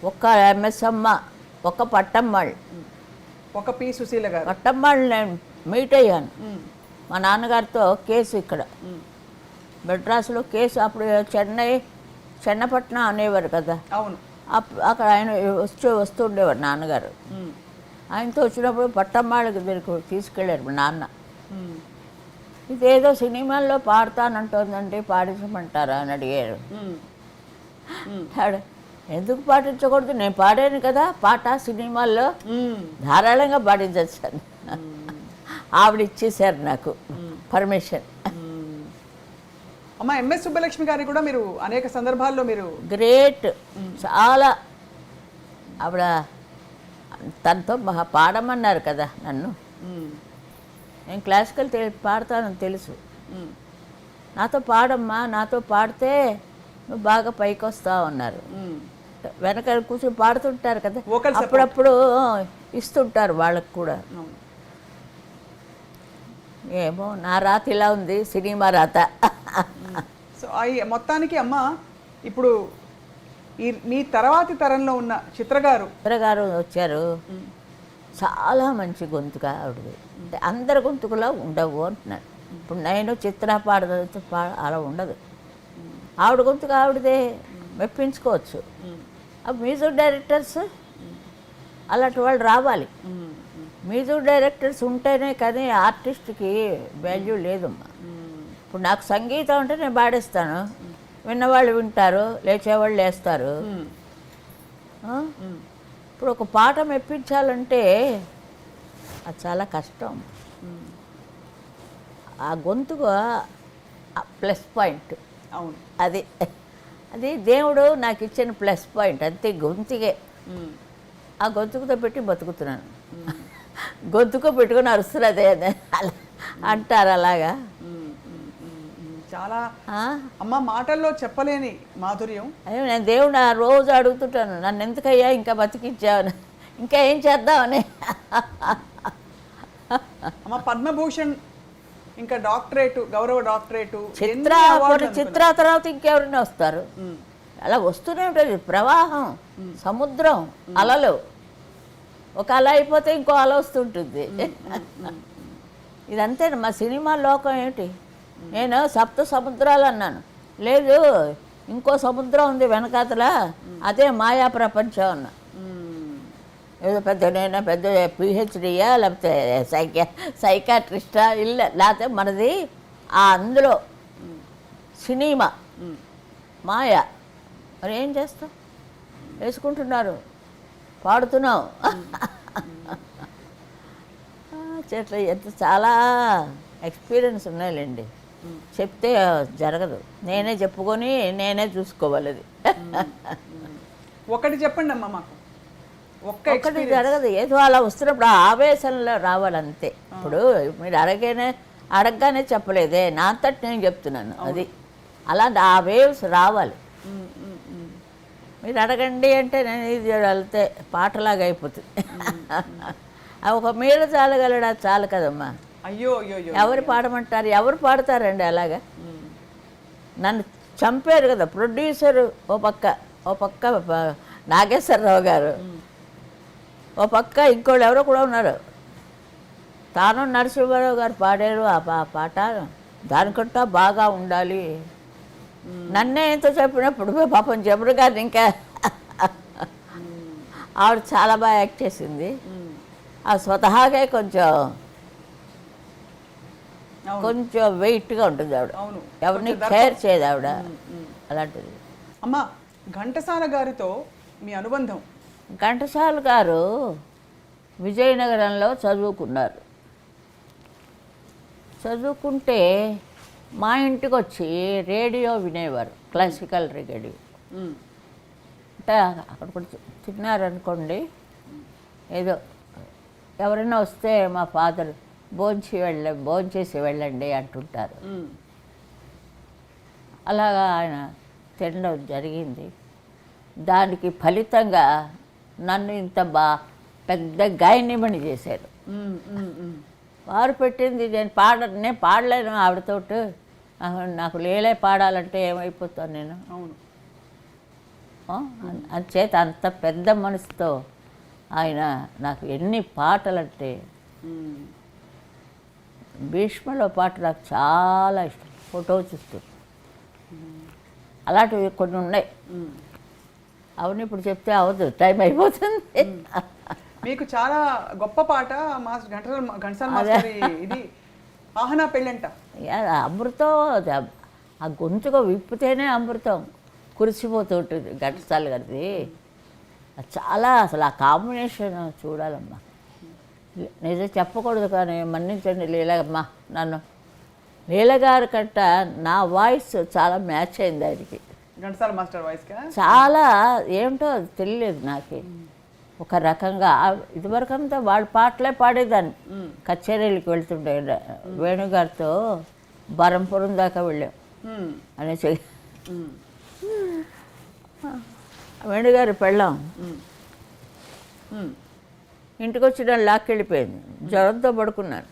ఒక్క ఎంఎస్ అమ్మ, ఒక్క పట్టమ్మాళ్ళు. ఒక పి సుశీల గారు. పట్టమ్మాళ్ళు నేను మీట్ అయ్యాను మా నాన్నగారితో. కేసు ఇక్కడ మెడ్రాసులో కేసు, అప్పుడు చెన్నపట్నం అనేవారు కదా. అవును. అక్కడ ఆయన వస్తుండేవారు నాన్నగారు. ఆయనతో వచ్చినప్పుడు పట్టమ్మాళ్ళకి దగ్గరికి తీసుకెళ్ళారు మా నాన్న. ఇదేదో సినిమాల్లో పాడతానంటోందండి, పాడించమంటారా అని అడిగారు. ఎందుకు పాటించకూడదు, నేను పాడాను కదా పాట సినిమాల్లో, ధారాళంగా పాడించాను. ఆవిడ ఇచ్చేసారు నాకు పర్మిషన్. అమ్మ ఎంఎస్ సుబ్బలక్ష్మి గారి కూడా మీరు అనేక సందర్భాల్లో మీరు గ్రేట్, చాలా. ఆవిడ తనతో పాడమన్నారు కదా నన్ను. నేను క్లాసికల్ పాడతానని తెలుసు. నాతో పాడమ్మా, నాతో పాడితే నువ్వు బాగా పైకి వస్తావు అన్నారు. వెనక కూర్చొని పాడుతుంటారు కదా, అప్పుడప్పుడు ఇస్తుంటారు వాళ్ళకు కూడా. ఏమో నా రాత ఇలా ఉంది, సినిమా రాత. సో మొత్తానికి అమ్మ ఇప్పుడు మీ తర్వాతి తరంలో ఉన్న చిత్రగారు వచ్చారు. చాలా మంచి గొంతుగా ఆవిడది. అంటే అందరి గొంతుకులా ఉండవు అంటున్నారు. ఇప్పుడు నేను చిత్ర అలా ఉండదు. ఆవిడ గొంతుగా ఆవిడదే, మెప్పించుకోవచ్చు. మ్యూజిక్ డైరెక్టర్స్ అలాంటి వాళ్ళు రావాలి. మ్యూజిక్ డైరెక్టర్స్ ఉంటేనే కానీ ఆర్టిస్ట్కి వాల్యూ లేదమ్మా. ఇప్పుడు నాకు సంగీతం అంటే నేను పాడేస్తాను, విన్నవాళ్ళు వింటారు, లేచేవాళ్ళు లేస్తారు. ఇప్పుడు ఒక పాట మెప్పించాలంటే అది చాలా కష్టం. ఆ గొంతుకు ప్లస్ పాయింట్. అవును, అది దేవుడు నాకు ఇచ్చిన ప్లస్ పాయింట్ అంతే. గొంతుకే, ఆ గొంతుకుతో పెట్టి బతుకుతున్నాను. గొంతుకు పెట్టుకుని అరుస్తున్నదే అలా అంటారు. అలాగా చాలా అమ్మ మాటల్లో చెప్పలేని మాధుర్యం. అయ్యో, నేను దేవుడు రోజు అడుగుతుంటాను, నన్ను ఎందుకయ్యా ఇంకా బతికించావని, ఇంకా ఏం చేద్దామని. అమ్మ పద్మభూషణ్, ఇంకా డాక్టరేటు, గౌరవ డాక్టరేటు. చిత్ర తర్వాత ఇంకెవరైనా వస్తారు. అలా వస్తూనే ఉంటుంది ప్రవాహం, సముద్రం అలలు. ఒక అల అయిపోతే ఇంకో అల వస్తుంటుంది. ఇదంతే మా సినిమా లోకం. ఏమిటి, నేను సప్త సముద్రాలు అన్నాను, లేదు ఇంకో సముద్రం ఉంది వెనకాతల, అదే మాయా ప్రపంచం అన్నా. ఏదో నేను పెద్ద పిహెచ్డియా లేకపోతే సైకాట్రిస్టా ఇల్ల, లేకపోతే మనది అందులో సినిమా మాయా. మరి ఏం చేస్తాం, వేసుకుంటున్నారు, పాడుతున్నాం. చెట్ల ఎంత చాలా ఎక్స్పీరియన్స్ ఉన్నాయిలేండి. చెప్తే జరగదు, నేనే చెప్పుకొని నేనే చూసుకోవాలి. అది ఒకటి చెప్పండి అమ్మ మాకు. ఒక్కటి జరగదు, ఏదో అలా వస్తున్నప్పుడు ఆ ఆవేశంలో రావాలంతే. ఇప్పుడు మీరు అడగగానే చెప్పలేదే, నా అంతటి నేను చెప్తున్నాను. అది అలా ఆ వేవ్స్ రావాలి. మీరు అడగండి అంటే నేను ఇది వెళ్తే పాటలాగా అయిపోతుంది. ఒక మీరు చాలగలడా చాలు కదమ్మా. అయ్యో ఎవరు పాడమంటారు, ఎవరు పాడతారండి అలాగా? నన్ను చంపారు కదా ప్రొడ్యూసరు ఓ పక్క నాగేశ్వరరావు గారు, ఓ పక్క ఇంకోళ్ళు ఎవరో కూడా ఉన్నారు. తాను నరసింహారావు గారు పాడారు ఆ పాట, దానికంటా బాగా ఉండాలి. నన్నే ఎంతో చెప్పినప్పుడు పాపం జమున గారిని ఇంకా ఆవిడ చాలా బాగా యాక్ట్ చేసింది. ఆ స్వతహాగా కొంచెం వెయిట్గా ఉంటుంది ఆవిడ, ఎవరిని కేర్ చేయదు ఆవిడ. అలాంటిది. అమ్మ ఘంటసాల గారితో మీ అనుబంధం? ఘంటసాల గారు విజయనగరంలో చదువుకున్నారు. చదువుకుంటే మా ఇంటికి వచ్చి రేడియో వినేవారు, క్లాసికల్ రేడియో. అంటే అక్కడ కూడా తిన్నారనుకోండి, ఏదో ఎవరైనా వస్తే మా ఫాదర్ భోంచేసి వెళ్ళండి అంటుంటారు. అలాగా ఆయన తినడం జరిగింది. దానికి ఫలితంగా నన్ను ఇంత పెద్ద గాయనిమణి చేశారు. వారు పెట్టింది నేను పాడలేను ఆవిడతోటి. నాకు లేలే పాడాలంటే ఏమైపోతాను నేను. అవును. అంచేత అంత పెద్ద మనసుతో ఆయన నాకు ఎన్ని పాటలంటే భీష్మలో పాట నాకు చాలా ఇష్టం. ఫోటో చూస్తూ అలాంటివి కొన్ని ఉన్నాయి. అవును, ఇప్పుడు చెప్తే అవద్దు, టైం అయిపోతుంది. మీకు చాలా గొప్ప పాట ఘంటసాల మాస్టర్ ఇది ఆహనా పెళ్ళంట. అమృతం, ఆ గొంతుగా విప్పితేనే అమృతం కురిసిపోతూ ఉంటుంది ఘంటసాల గారిది. చాలా అసలు ఆ కాంబినేషన్ చూడాలమ్మా. నిజం చెప్పకూడదు కానీ మన్నించండి లీలమ్మ, నన్ను లీలగారి కంట నా వాయిస్ చాలా మ్యాచ్ అయింది ఆయనకి. ఘంటసాల మాస్టర్ వాయిస్ చాలా ఏమిటో అది తెలియలేదు నాకు. ఒక రకంగా ఇదివరకంతా వాడి పాటలే పాడేదాన్ని. కచేరీలకు వెళ్తుండే వేణుగారితో బరంపురం దాకా వెళ్ళాం అనేసి. వేణుగారి పెళ్ళాం ఇంటికి వచ్చి నన్ను లాక్కెళ్ళిపోయింది. జ్వరంతో పడుకున్నాను.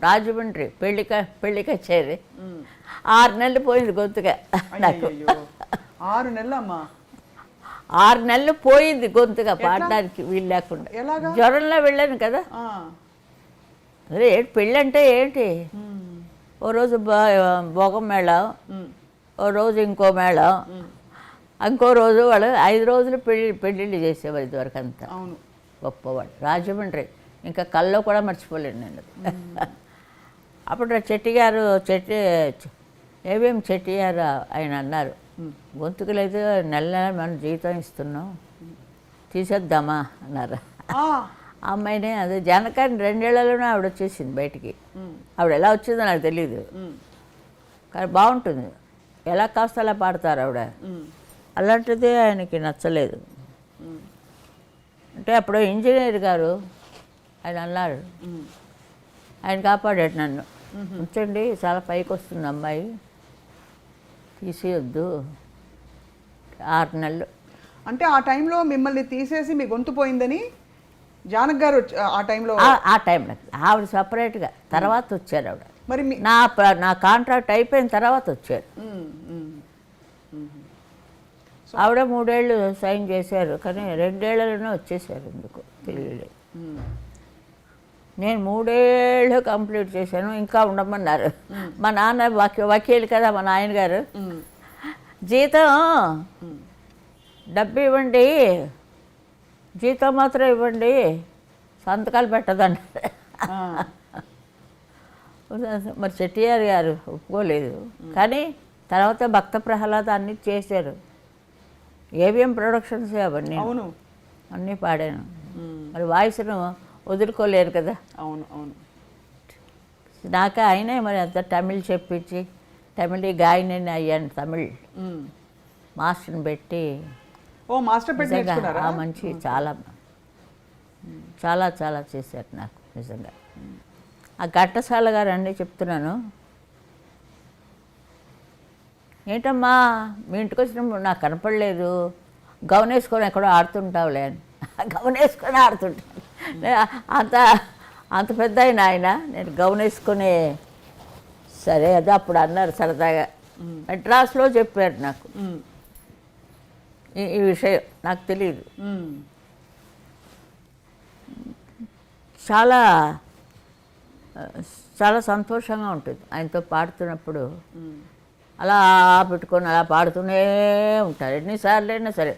రాజమండ్రి పెళ్లి కచేరీ 6 నెలలు పోయింది గొంతుగా నాకు. 6 నెలలమ్మా? 6 నెలలు పోయింది గొంతుగా పాడడానికి వీలు లేకుండా. జ్వరంలో వెళ్ళాను కదా. అదే పెళ్ళి అంటే ఏంటి, ఓ రోజు భోగం మేళం, ఓ రోజు ఇంకో మేళం, ఇంకో రోజు వాళ్ళు 5 రోజులు పెళ్ళిళ్ళు చేసేవారు ఇదివరకు అంతా. గొప్పవాడు రాజమండ్రి, ఇంకా కల్లో కూడా మర్చిపోలేను నేను. అప్పుడు చెట్టి గారు ఏవేం చెట్టి గారు ఆయన అన్నారు, గొంతుకు లేదు, నెల నెల మనం జీతం ఇస్తున్నాం, తీసేద్దామా అన్నారు. ఆ అమ్మాయిని అదే జనకాన్ని 2 ఏళ్లలోనే ఆవిడ వచ్చేసింది బయటికి. ఆవిడ ఎలా వచ్చిందో నాకు తెలియదు, కానీ బాగుంటుంది, ఎలా కాస్త అలా పాడతారు ఆవిడ. అలాంటిది ఆయనకి నచ్చలేదు. అంటే అప్పుడు ఇంజనీర్ గారు ఆయన అన్నారు, ఆయన కాపాడాడు నన్ను. ఉంచండి, చాలా పైకి వస్తుంది అమ్మాయి, తీసేయొద్దు. 6 నెలలు. అంటే ఆ టైంలో మిమ్మల్ని తీసేసి మీ గొంతు పోయిందని జానక్ గారు ఆ టైంలో? ఆ టైంలో ఆవిడ సపరేట్గా తర్వాత వచ్చారు ఆవిడ. మరి నా కాంట్రాక్ట్ అయిపోయిన తర్వాత వచ్చారు. ఆవిడ 3 ఏళ్ళు సైన్ చేశారు, కానీ 2 ఏళ్లలోనే వచ్చేసారు. ఎందుకు తెలియలేదు. నేను 3 ఏళ్ళు కంప్లీట్ చేశాను, ఇంకా ఉండమన్నారు. మా నాన్న వకీలు కదా మా నాయన గారు, జీతం డబ్బు ఇవ్వండి, జీతం మాత్రం ఇవ్వండి, సంతకాలు పెట్టదన్నారు. మరి చెట్టియార్ గారు ఒప్పుకోలేదు. కానీ తర్వాత భక్త ప్రహ్లాద అన్నీ చేశారు. ఏవిఎం ప్రొడక్షన్స్ అవన్నీ అన్నీ పాడాను. మరి వాయిస్ను వదులుకోలేరు కదా. అవును అవును. నాకు అయినా మరి అంత తమిళ్ చెప్పించి తమిళ గాయని అయ్యాను. తమిళ్ మాస్టర్ని పెట్టి మాస్టర్ పెట్టి మంచి చాలా చాలా చాలా చేశారు నాకు నిజంగా. ఆ ఘంటసాల గారు అన్నీ చెప్తున్నాను. ఏంటమ్మా మీ ఇంటికి వచ్చినప్పుడు నాకు కనపడలేదు, గౌన్ వేసుకొని ఎక్కడో ఆడుతుంటావులే అని. గౌన్ వేసుకొని ఆడుతుంటాను. అంత పెద్ద ఆయన నేను గౌన్ వేసుకొని, సరే అదే అప్పుడు అన్నారు సరదాగా. మెడ్రాస్లో చెప్పారు నాకు ఈ విషయం, నాకు తెలియదు. చాలా చాలా సంతోషంగా ఉంటుంది ఆయనతో పాడుతున్నప్పుడు. అలా పెట్టుకొని అలా పాడుతూనే ఉంటారు. ఎన్నిసార్లు అయినా సరే